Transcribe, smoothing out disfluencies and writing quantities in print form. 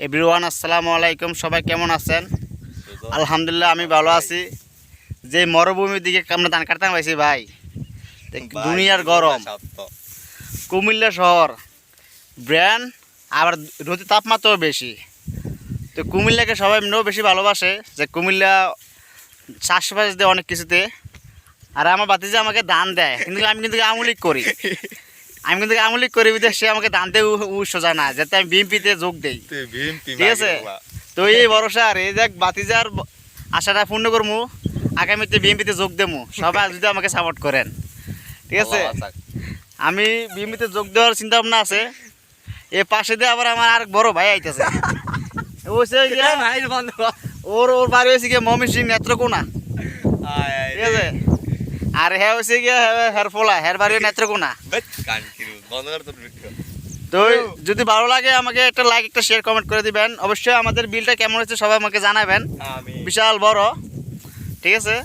Everyone আসসালামু আলাইকুম, সবাই কেমন আছেন? আলহামদুলিল্লাহ আমি ভালো আছি। যে মরুভূমির দিকে আমরা ধান কাটতে পাইছি ভাই, দুনিয়ার গরম, কুমিল্লা শহর ব্র্যান্ড, আবার নদীর তাপমাত্রাও বেশি। তো কুমিল্লাকে সবাই এমনিও বেশি ভালোবাসে, যে কুমিল্লা চাষবাস দেয় অনেক কিছুতে। আর আমার বাতিজা আমাকে দান দেয়, কিন্তু আমি কিন্তু আমলিক করি, বিদেশে সে আমাকে দান দিয়ে উৎস জানায় যাতে আমি বিএমপিতে যোগ দিই। ঠিক আছে, তো এই ভরসা আর এই দেখ বাতিজার আশাটা পূর্ণ করবো, আগামীতে বিএমপিতে যোগ দেবো, সবাই যদি আমাকে সাপোর্ট করেন। ঠিক আছে, আমি বিএমপিতে যোগ দেওয়ার চিন্তা ভাবনা আছে। এ পাশে দিয়ে আবার আমার আর বড় ভাই আইতেছে, ওর বাড়ি হয়েছে গিয়ে মমিন সিং নেত্রকোনা। ঠিক আছে, আর হ্যাঁ হয়েছে গিয়ে হের ফোলা, হের বাড়ি নেত্রকোনা। তো যদি ভালো লাগে আমাকে একটা লাইক, একটা শেয়ার, কমেন্ট করে দিবেন। অবশ্যই আমাদের বিলটা কেমন হচ্ছে সবাই আমাকে জানাবেন, বিশাল বড়। ঠিক আছে।